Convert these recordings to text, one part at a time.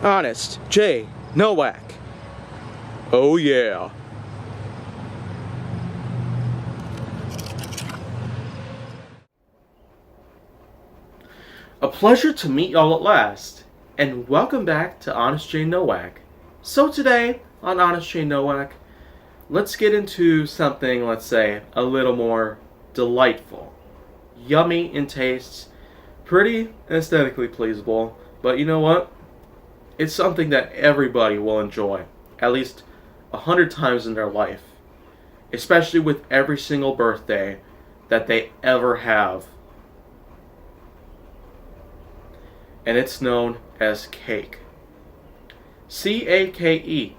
Honest J. Nowak. Oh yeah. A pleasure to meet y'all at last, and welcome back to Honest J. Nowak. So today, on Honest J. Nowak, let's get into something, let's say, a little more delightful. Yummy in taste, pretty aesthetically pleasable, but you know what? It's something that everybody will enjoy, at least 100 times in their life, especially with every single birthday that they ever have. And it's known as cake. CAKE.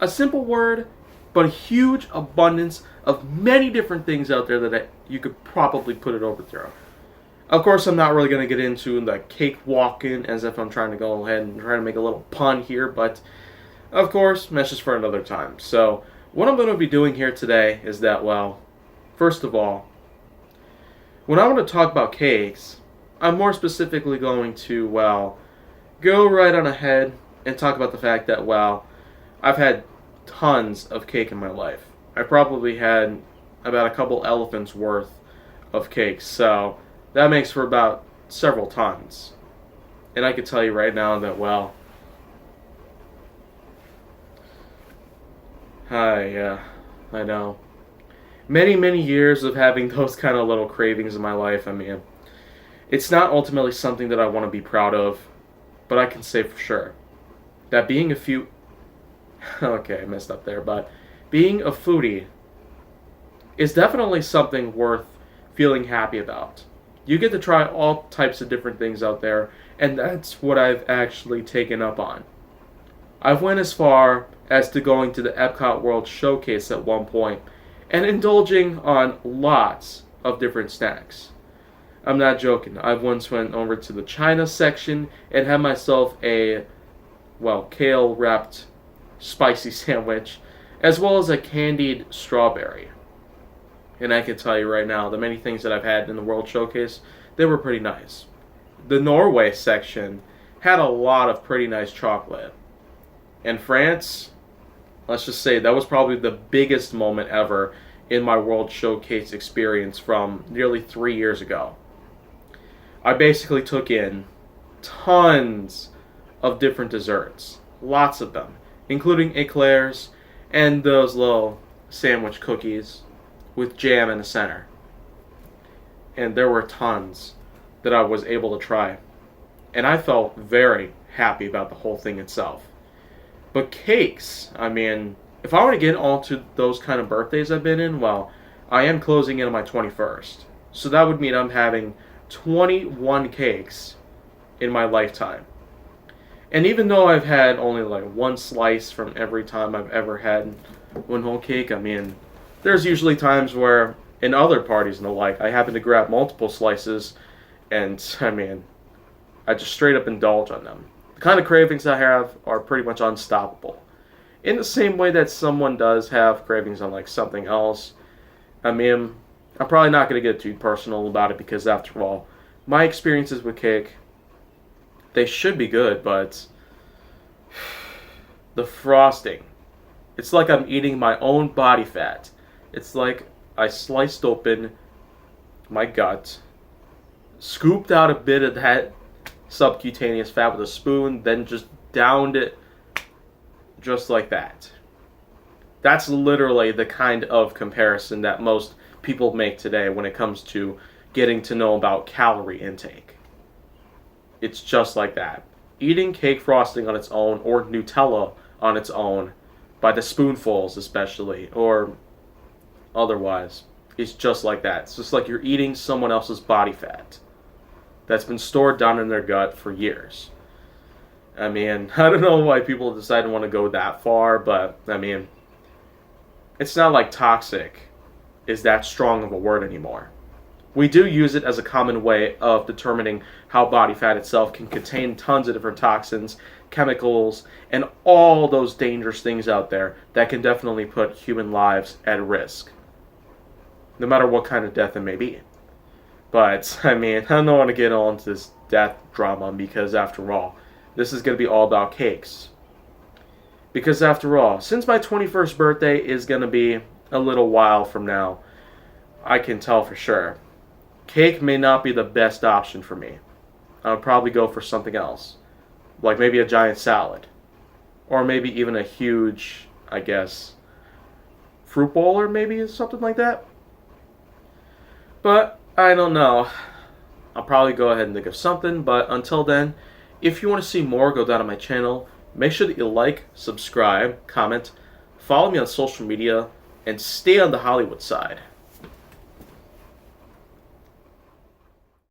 A simple word, but a huge abundance of many different things out there that you could probably put it over through. Of course, I'm not really going to get into the cake walking as if I'm trying to go ahead and try to make a little pun here, but of course, that's just for another time. So, what I'm going to be doing here today is that, well, first of all, when I want to talk about cakes, I'm more specifically going to, well, go right on ahead and talk about the fact that, well, I've had tons of cake in my life. I probably had about a couple elephants worth of cakes, so that makes for about several tons. And I can tell you right now that, well, I know. Many, many years of having those kind of little cravings in my life, I mean, it's not ultimately something that I want to be proud of, but I can say for sure that being a few okay, I messed up there, but being a foodie is definitely something worth feeling happy about. You get to try all types of different things out there, and that's what I've actually taken up on. I've went as far as to going to the Epcot World Showcase at one point and indulging on lots of different snacks. I'm not joking. I once went over to the China section and had myself a, well, kale wrapped spicy sandwich, as well as a candied strawberry. And I can tell you right now, the many things that I've had in the World Showcase, they were pretty nice. The Norway section had a lot of pretty nice chocolate. And France, let's just say that was probably the biggest moment ever in my World Showcase experience from nearly 3 years ago. I basically took in tons of different desserts, lots of them, including eclairs and those little sandwich cookies with jam in the center. And there were tons that I was able to try. And I felt very happy about the whole thing itself. But cakes, I mean, if I were to get on to those kind of birthdays I've been in, well, I am closing in on my 21st. So that would mean I'm having 21 cakes in my lifetime. And even though I've had only like one slice from every time I've ever had one whole cake, I mean, there's usually times where in other parties and the like, I happen to grab multiple slices and, I mean, I just straight up indulge on them. The kind of cravings I have are pretty much unstoppable. In the same way that someone does have cravings on like something else, I mean, I'm probably not going to get too personal about it because after all, my experiences with cake, they should be good, but the frosting, it's like I'm eating my own body fat. It's like I sliced open my gut, scooped out a bit of that subcutaneous fat with a spoon, then just downed it just like that. That's literally the kind of comparison that most people make today when it comes to getting to know about calorie intake. It's just like that. Eating cake frosting on its own, or Nutella on its own, by the spoonfuls especially, or otherwise, it's just like that. It's just like you're eating someone else's body fat that's been stored down in their gut for years. I mean, I don't know why people decide to want to go that far, but I mean, it's not like toxic is that strong of a word anymore. We do use it as a common way of determining how body fat itself can contain tons of different toxins, chemicals, and all those dangerous things out there that can definitely put human lives at risk, no matter what kind of death it may be. But, I mean, I don't want to get on to this death drama because, after all, this is going to be all about cakes. Because after all, since my 21st birthday is going to be a little while from now, I can tell for sure. Cake may not be the best option for me. I would probably go for something else. Like maybe a giant salad. Or maybe even a huge, I guess, fruit bowl or maybe something like that. But I don't know. I'll probably go ahead and think of something. But until then, if you want to see more, go down to my channel. Make sure that you like, subscribe, comment, follow me on social media, and stay on the Hollywood side.